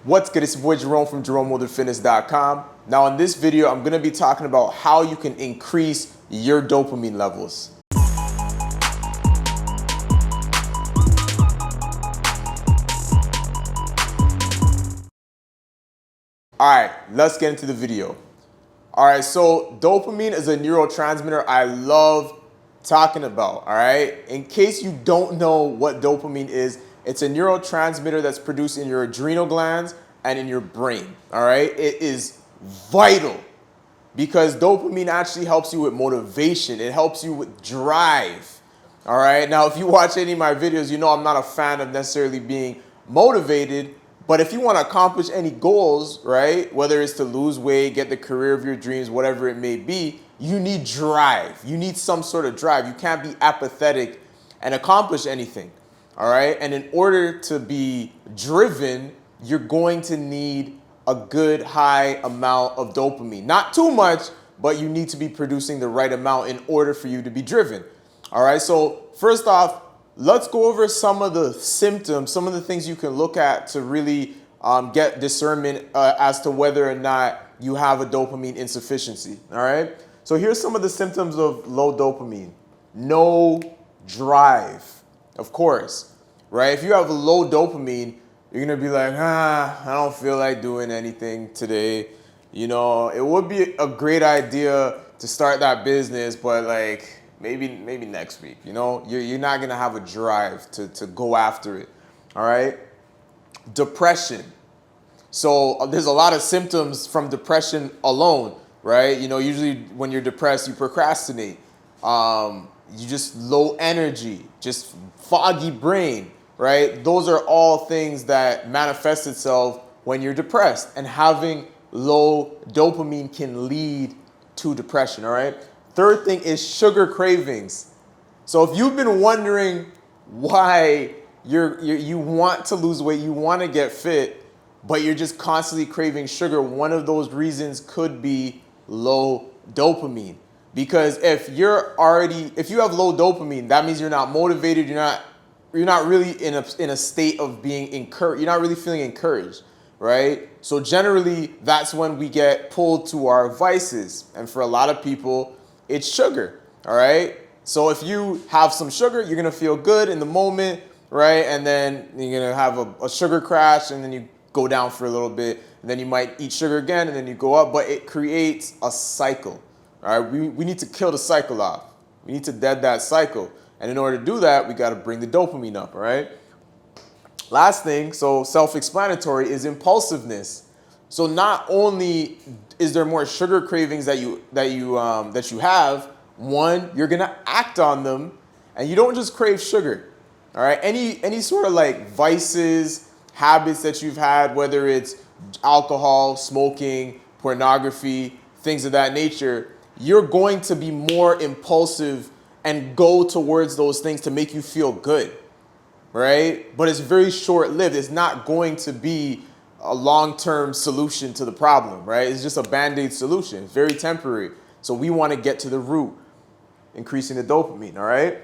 What's good? It's your boy Jerome from JeromeWilderFitness.com. Now in this video, I'm gonna be talking about how you can increase your dopamine levels. All right, let's get into the video. All right, so dopamine is a neurotransmitter I love talking about, all right? In case you don't know what dopamine is, it's a neurotransmitter that's produced in your adrenal glands and in your brain, all right? It is vital because dopamine actually helps you with motivation. It helps you with drive, all right? Now, if you watch any of my videos, you know I'm not a fan of necessarily being motivated, but if you want to accomplish any goals, right, whether it's to lose weight, get the career of your dreams, whatever it may be, you need drive. You need some sort of drive. You can't be apathetic and accomplish anything, all right? And in order to be driven, you're going to need a good high amount of dopamine. Not too much, but you need to be producing the right amount in order for you to be driven, all right? So first off, let's go over some of the symptoms, some of the things you can look at to really get discernment as to whether or not you have a dopamine insufficiency, all right? So here's some of the symptoms of low dopamine. No drive, of course, right? If you have low dopamine, you're gonna be like, I don't feel like doing anything today. You know, it would be a great idea to start that business, but like, maybe next week, you know? You're not gonna have a drive to go after it, all right? Depression. So there's a lot of symptoms from depression alone, right? You know, usually when you're depressed, you procrastinate. You just low energy, just foggy brain, right? Those are all things that manifest itself when you're depressed, and having low dopamine can lead to depression, all right? Third thing is sugar cravings. So if you've been wondering why you want to lose weight, you want to get fit, but you're just constantly craving sugar, one of those reasons could be low dopamine. Because if you have low dopamine, that means you're not motivated, you're not really in a state of being encouraged, you're not really feeling encouraged, right? So generally, that's when we get pulled to our vices. And for a lot of people, it's sugar, all right? So if you have some sugar, you're gonna feel good in the moment, right? And then you're gonna have a sugar crash, and then you go down for a little bit, and then you might eat sugar again, and then you go up, but it creates a cycle, all right? We need to kill the cycle off. We need to dead that cycle. And in order to do that, we gotta bring the dopamine up, all right? Last thing, so self-explanatory, is impulsiveness. So not only is there more sugar cravings that you have, one, you're gonna act on them, and you don't just crave sugar, all right? Any sort of like vices, habits that you've had, whether it's alcohol, smoking, pornography, things of that nature, you're going to be more impulsive and go towards those things to make you feel good, right? But it's very short-lived. It's not going to be a long-term solution to the problem, right? It's just a Band-Aid solution. It's very temporary. So we want to get to the root, increasing the dopamine, all right?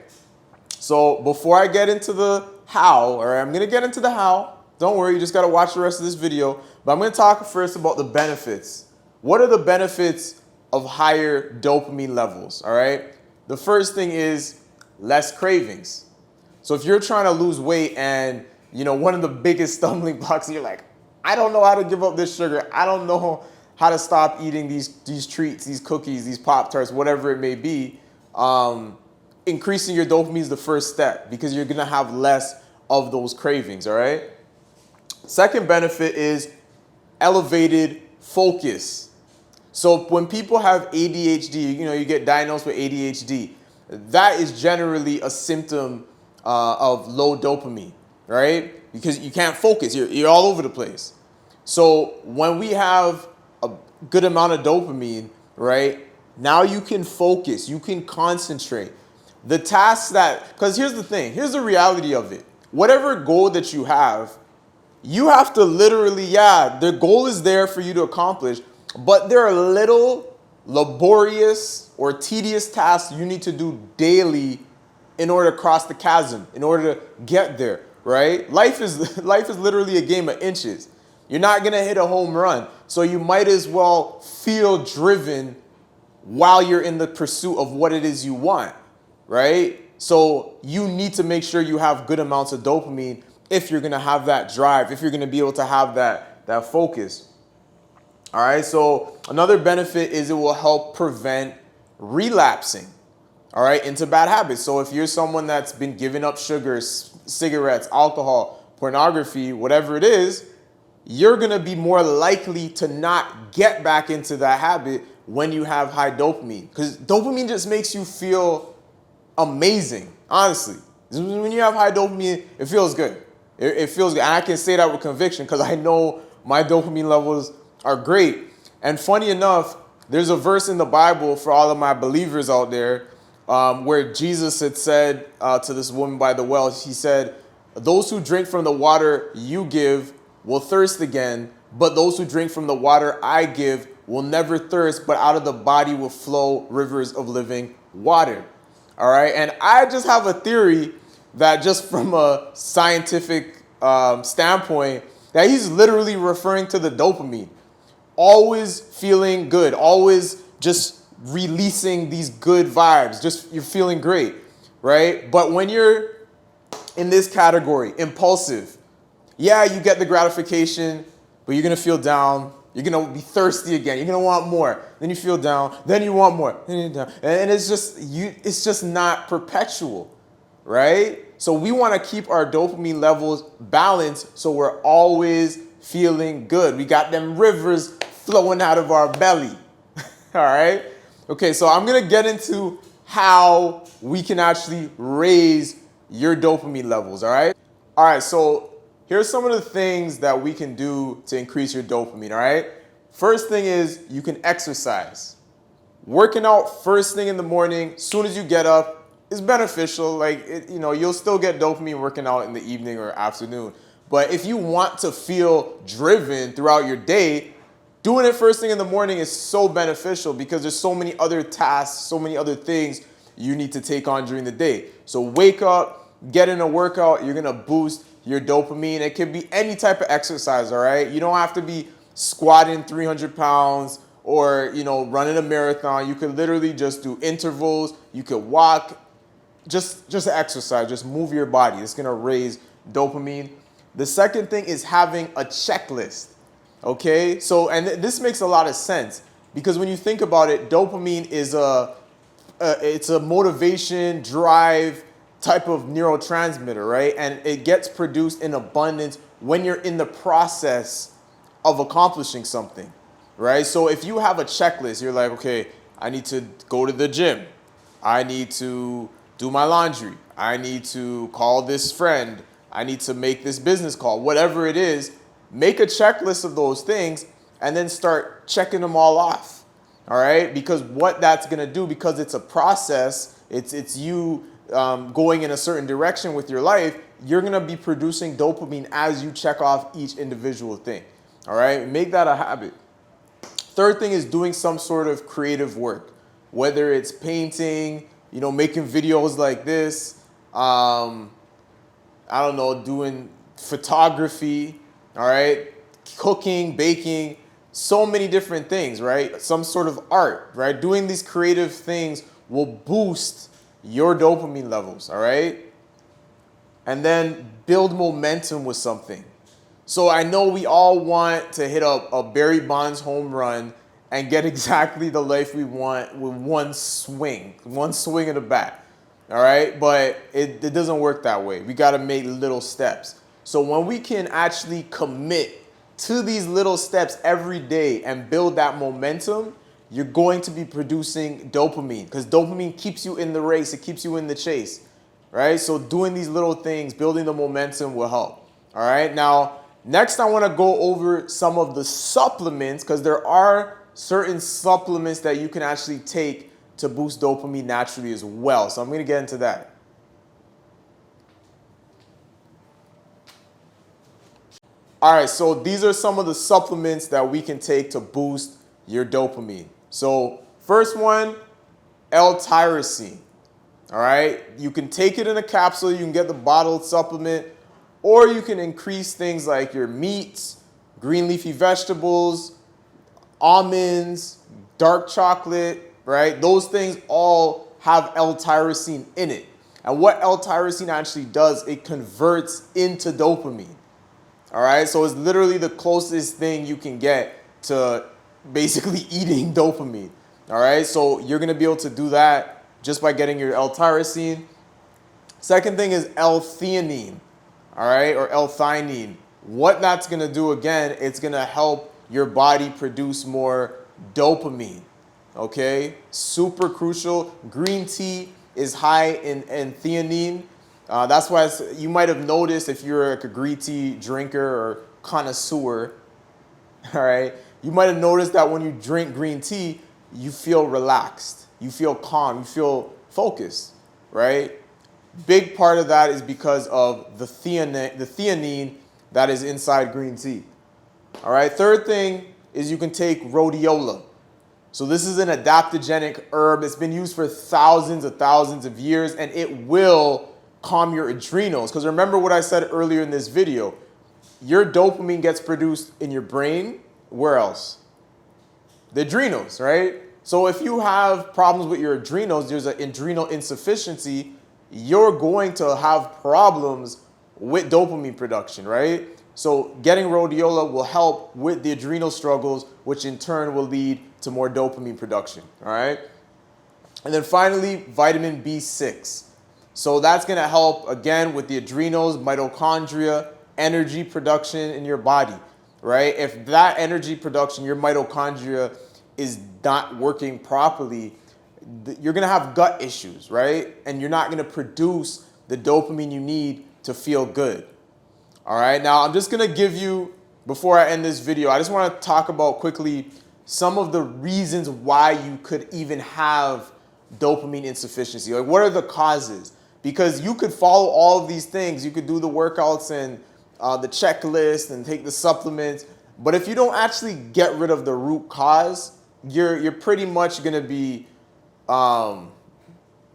So before I get into the how, all right, I'm going to get into the how. Don't worry, you just got to watch the rest of this video. But I'm going to talk first about the benefits. What are the benefits of higher dopamine levels, all right? The first thing is less cravings. So if you're trying to lose weight and, you know, one of the biggest stumbling blocks, you're like, I don't know how to give up this sugar. I don't know how to stop eating these treats, these cookies, these Pop-Tarts, whatever it may be. Increasing your dopamine is the first step because you're gonna have less of those cravings, all right? Second benefit is elevated focus. So when people have ADHD, you know, you get diagnosed with ADHD, that is generally a symptom of low dopamine, right? Because you can't focus, you're all over the place. So when we have a good amount of dopamine, right, now you can focus, you can concentrate. The tasks because here's the thing, here's the reality of it. Whatever goal that you have to literally, the goal is there for you to accomplish, but there are little laborious or tedious tasks you need to do daily in order to cross the chasm, in order to get there, right? Life is literally a game of inches. You're not going to hit a home run. So you might as well feel driven while you're in the pursuit of what it is you want, right? So you need to make sure you have good amounts of dopamine if you're going to have that drive, if you're going to be able to have that focus. All right, so another benefit is it will help prevent relapsing, all right, into bad habits. So if you're someone that's been giving up sugars, cigarettes, alcohol, pornography, whatever it is, you're going to be more likely to not get back into that habit when you have high dopamine. Because dopamine just makes you feel amazing, honestly. When you have high dopamine, it feels good. It feels good. And I can say that with conviction because I know my dopamine levels are great. And funny enough, there's a verse in the Bible for all of my believers out there where Jesus had said to this woman by the well, he said, "Those who drink from the water you give will thirst again, but those who drink from the water I give will never thirst, but out of the body will flow rivers of living water." All right. And I just have a theory that just from a scientific standpoint, that he's literally referring to the dopamine. Always feeling good, always just releasing these good vibes, just you're feeling great, right? But when you're in this category, impulsive, yeah, you get the gratification, but you're gonna feel down. You're gonna be thirsty again. You're gonna want more. Then you feel down. Then you want more. Then you're down. And it's just not perpetual, right? So we want to keep our dopamine levels balanced so we're always feeling good. We got them rivers flowing out of our belly. All right? Okay, so I'm going to get into how we can actually raise your dopamine levels, all right? All right, so here's some of the things that we can do to increase your dopamine, all right? First thing is you can exercise. Working out first thing in the morning, soon as you get up, is beneficial. You'll still get dopamine working out in the evening or afternoon. But if you want to feel driven throughout your day, doing it first thing in the morning is so beneficial because there's so many other tasks, so many other things you need to take on during the day. So wake up, get in a workout, you're gonna boost your dopamine. It can be any type of exercise, all right? You don't have to be squatting 300 pounds or, running a marathon. You could literally just do intervals. You could walk, just exercise, just move your body. It's gonna raise dopamine. The second thing is having a checklist, okay? So, and this makes a lot of sense because when you think about it, dopamine is it's a motivation, drive type of neurotransmitter, right? And it gets produced in abundance when you're in the process of accomplishing something, right? So if you have a checklist, you're like, okay, I need to go to the gym. I need to do my laundry. I need to call this friend. I need to make this business call. Whatever it is, make a checklist of those things and then start checking them all off. All right? Because what that's going to do, because it's a process, it's you going in a certain direction with your life, you're going to be producing dopamine as you check off each individual thing. All right? Make that a habit. Third thing is doing some sort of creative work, whether it's painting, making videos like this, doing photography, all right, cooking, baking, so many different things, right? Some sort of art, right? Doing these creative things will boost your dopamine levels, all right? And then build momentum with something. So I know we all want to hit a Barry Bonds home run and get exactly the life we want with one swing of the bat, all right? But it doesn't work that way. We got to make little steps. So when we can actually commit to these little steps every day and build that momentum, you're going to be producing dopamine because dopamine keeps you in the race. It keeps you in the chase, right? So doing these little things, building the momentum will help, all right? Now, next I want to go over some of the supplements because there are certain supplements that you can actually take to boost dopamine naturally as well. So I'm going to get into that. All right, so these are some of the supplements that we can take to boost your dopamine. So first one, L-tyrosine. All right, you can take it in a capsule, you can get the bottled supplement, or you can increase things like your meats, green leafy vegetables, almonds, dark chocolate, right? Those things all have L-tyrosine in it. And what L-tyrosine actually does, it converts into dopamine. All right, so it's literally the closest thing you can get to basically eating dopamine. All right, so you're gonna be able to do that just by getting your L-tyrosine. Second thing is L-theanine, all right, or L-theanine. What that's gonna do again, it's gonna help your body produce more dopamine, okay? Super crucial. Green tea is high in theanine. That's why you might have noticed if you're like a green tea drinker or connoisseur, all right, you might have noticed that when you drink green tea, you feel relaxed, you feel calm, you feel focused, right? Big part of that is because of the theanine that is inside green tea. All right, third thing is you can take rhodiola. So this is an adaptogenic herb. It's been used for thousands of years, and it will calm your adrenals. Because remember what I said earlier in this video, your dopamine gets produced in your brain. Where else? The adrenals, right? So if you have problems with your adrenals, there's an adrenal insufficiency, you're going to have problems with dopamine production, right? So getting rhodiola will help with the adrenal struggles, which in turn will lead to more dopamine production, all right? And then finally, vitamin B6. So that's gonna help, again, with the adrenals, mitochondria, energy production in your body, right? If that energy production, your mitochondria, is not working properly, you're gonna have gut issues, right? And you're not gonna produce the dopamine you need to feel good. All right, now I'm just gonna give you, before I end this video, I just wanna talk about quickly some of the reasons why you could even have dopamine insufficiency. Like, what are the causes? Because you could follow all of these things. You could do the workouts and the checklist and take the supplements. But if you don't actually get rid of the root cause, you're pretty much gonna be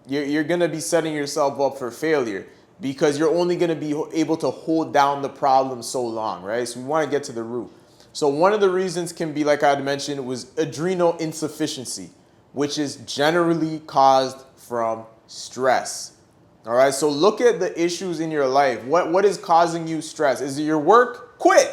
you're gonna be setting yourself up for failure, because you're only gonna be able to hold down the problem so long, right? So we want to get to the root. So one of the reasons can be, like I had mentioned, was adrenal insufficiency, which is generally caused from stress. All right, so look at the issues in your life. What is causing you stress? Is it your work? Quit.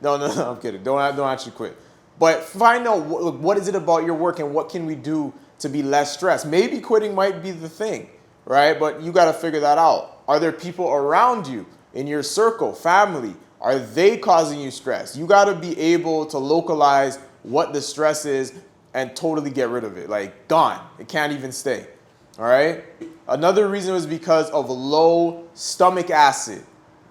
No, I'm kidding. Don't actually quit. But find out what is it about your work and what can we do to be less stressed. Maybe quitting might be the thing, right? But you got to figure that out. Are there people around you in your circle, family? Are they causing you stress? You got to be able to localize what the stress is and totally get rid of it. Like, gone. It can't even stay. All right? Another reason was because of low stomach acid.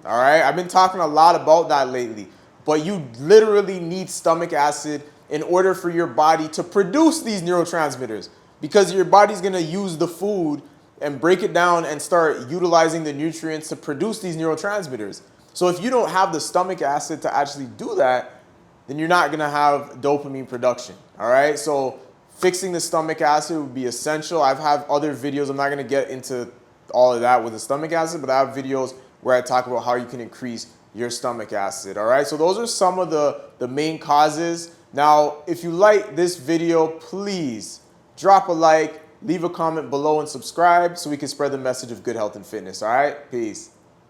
All right? I've been talking a lot about that lately. But you literally need stomach acid in order for your body to produce these neurotransmitters, because your body's going to use the food and break it down and start utilizing the nutrients to produce these neurotransmitters. So if you don't have the stomach acid to actually do that, then you're not going to have dopamine production. All right? So fixing the stomach acid would be essential. I've had other videos. I'm not going to get into all of that with the stomach acid, but I have videos where I talk about how you can increase your stomach acid. All right? So those are some of the main causes. Now, if you like this video, please drop a like, leave a comment below, and subscribe so we can spread the message of good health and fitness. All right? Peace.